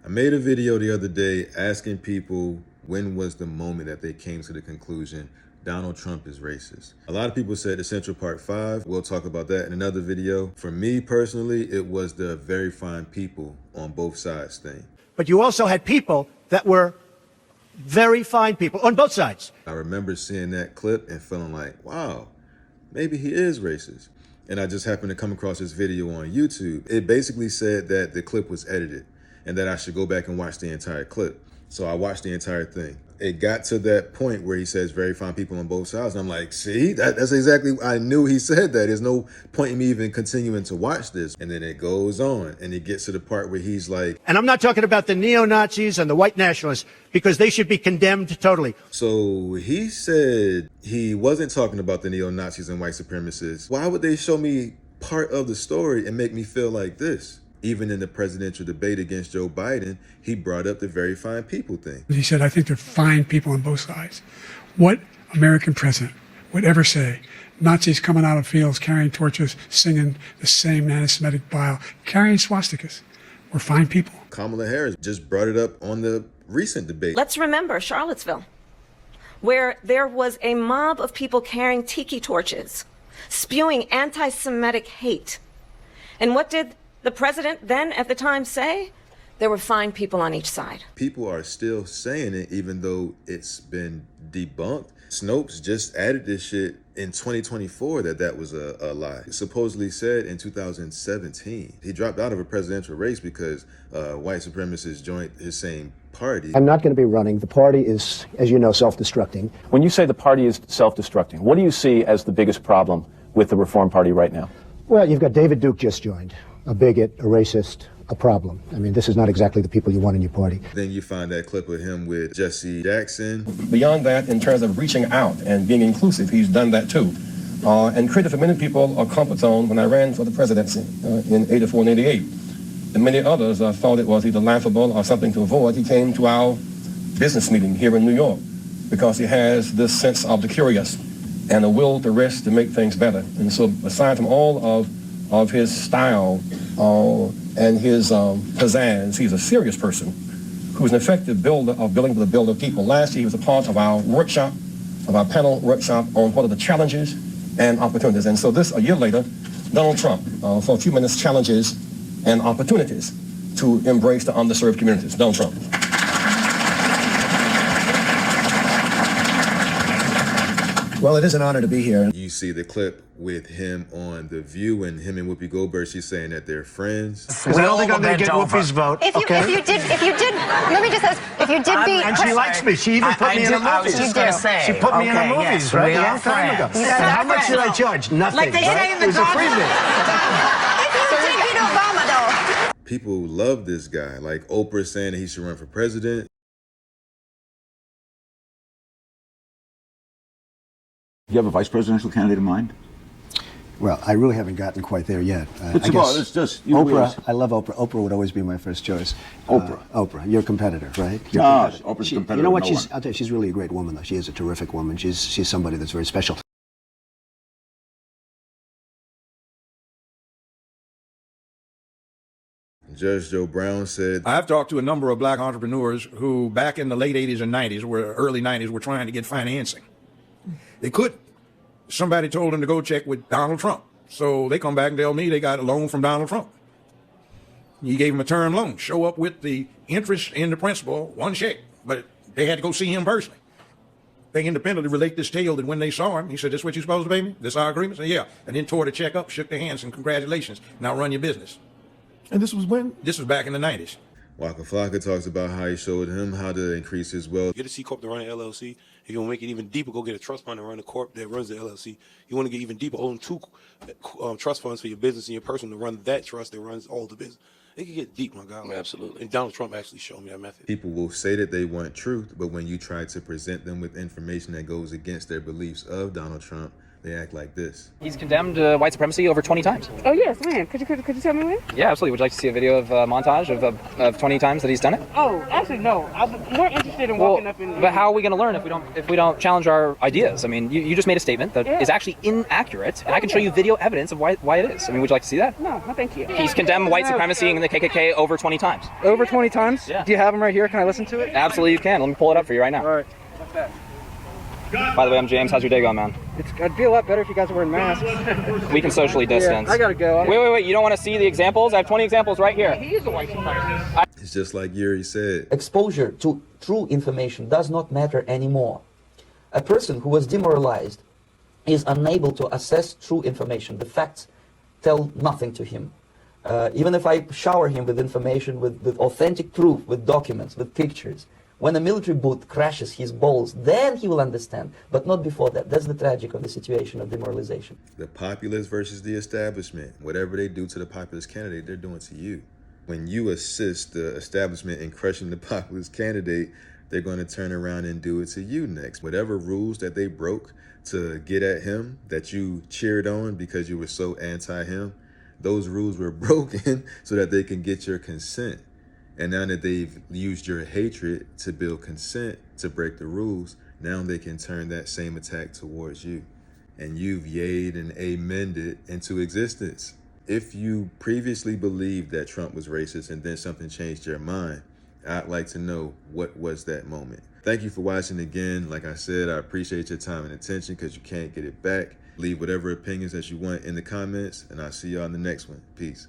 I made a video the other day asking people when was the moment that they came to the conclusion Donald Trump is racist. A lot of people said the Central Park 5. We'll talk about that in another video. For me personally, it was the very fine people on both sides thing. But you also had people that were very fine people on both sides. I remember seeing that clip and feeling like, wow, maybe he is racist. And I just happened to come across this video on YouTube. It basically said that the clip was edited and that I should go back and watch the entire clip. So I watched the entire thing. It got to that point where he says very fine people on both sides. And I'm like, see, that's exactly, I knew he said that. There's no point in me even continuing to watch this. And then it goes on and it gets to the part where he's like. And I'm not talking about the neo-Nazis and the white nationalists because they should be condemned totally. So he said he wasn't talking about the neo-Nazis and white supremacists. Why would they show me part of the story and make me feel like this? Even in the presidential debate against Joe Biden, he brought up the very fine people thing. He said, I think they're fine people on both sides. What American president would ever say, Nazis coming out of fields, carrying torches, singing the same anti-Semitic bile, carrying swastikas, were fine people? Kamala Harris just brought it up on the recent debate. Let's remember Charlottesville, where there was a mob of people carrying tiki torches, spewing anti-Semitic hate. And what did the president then at the time say? There were fine people on each side. People are still saying it even though it's been debunked. Snopes just added this shit in 2024 that was a lie. It supposedly said in 2017. He dropped out of a presidential race because white supremacists joined his same party. I'm not going to be running. The party is, as you know, self-destructing. When you say the party is self-destructing, what do you see as the biggest problem with the Reform Party right now? Well, you've got David Duke just joined. A bigot, a racist, a problem. I mean, this is not exactly the people you want in your party. Then you find that clip of him with Jesse Jackson. Beyond that, in terms of reaching out and being inclusive, he's done that too. And created for many people a comfort zone when I ran for the presidency in 84 and 88. And many others thought it was either laughable or something to avoid. He came to our business meeting here in New York because he has this sense of the curious and a will to risk to make things better. And so aside from all of his style and his pizzazz, he's a serious person who's an effective builder of building of people. Last year, he was a part of our workshop, of our panel workshop on what are the challenges and opportunities. And so a year later, Donald Trump, for a few minutes, challenges and opportunities to embrace the underserved communities. Donald Trump. Well, it is an honor to be here. You see the clip with him on The View and him and Whoopi Goldberg. She's saying that they're friends. I don't think I'm going to get Whoopi's vote. If you did, let me just ask, if you did beat... And she likes me. She even put me in a movie. I was just going to say. She put me in a movies, right? A long time ago. And how much did I charge? Nothing. Like they say in the It was a freebie. If you did beat Obama, though. People love this guy. Like Oprah saying that he should run for president. Do you have a vice presidential candidate in mind? Well, I really haven't gotten quite there yet. It's Oprah, I love Oprah. Oprah would always be my first choice. Oprah, your competitor, right? No, Oprah's a competitor. You know what? No I'll tell you, she's really a great woman, though. She is a terrific woman. She's somebody that's very special. Judge Joe Brown said, I've talked to a number of black entrepreneurs who back in the late 80s and 90s, early 90s, were trying to get financing. They couldn't. Somebody told them to go check with Donald Trump. So they come back and tell me they got a loan from Donald Trump. He gave them a term loan. Show up with the interest in the principal, one check. But they had to go see him personally. They independently relate this tale that when they saw him, he said, this what you're supposed to pay me? This our agreement? Said, yeah. And then tore the check up, shook their hands, and congratulations. Now run your business. And this was when? This was back in the 90s. Waka Flocka talks about how he showed him how to increase his wealth. Get a C Corp to run an LLC. If you want to make it even deeper, go get a trust fund and run the corp that runs the LLC. You want to get even deeper, own two trust funds for your business and your person to run that trust that runs all the business. It can get deep, my guy. Absolutely. And Donald Trump actually showed me that method. People will say that they want truth, but when you try to present them with information that goes against their beliefs of Donald Trump, they act like this. He's condemned white supremacy over 20 times. Oh, yes, when? Could you tell me when? Yeah, absolutely. Would you like to see a video of montage of 20 times that he's done it? Oh, actually, no. I'm more interested in walking up and... But how are we going to learn if we don't challenge our ideas? I mean, you just made a statement that is actually inaccurate, and I can show you video evidence of why it is. I mean, would you like to see that? No, thank you. He's condemned white supremacy and the KKK over 20 times. Over 20 times? Yeah. Do you have them right here? Can I listen to it? Absolutely, you can. Let me pull it up for you right now. All right. What's that? By the way, I'm James. How's your day going, man? It'd be a lot better if you guys were wearing masks. We can socially distance. Yeah, I gotta go. Wait. You don't want to see the examples? I have 20 examples right here. He is a white supremacist. It's just like Yuri said. Exposure to true information does not matter anymore. A person who was demoralized is unable to assess true information. The facts tell nothing to him. Even if I shower him with information, with authentic proof, with documents, with pictures, when a military boot crashes his balls, then he will understand, but not before that. That's the tragic of the situation of demoralization. The populace versus the establishment. Whatever they do to the populist candidate, they're doing to you. When you assist the establishment in crushing the populist candidate, they're going to turn around and do it to you next. Whatever rules that they broke to get at him, that you cheered on because you were so anti-him, those rules were broken so that they can get your consent. And now that they've used your hatred to build consent to break the rules, now they can turn that same attack towards you. And you've yayed and amened it into existence. If you previously believed that Trump was racist and then something changed your mind, I'd like to know what was that moment. Thank you for watching again. Like I said, I appreciate your time and attention because you can't get it back. Leave whatever opinions that you want in the comments, and I'll see y'all in the next one. Peace.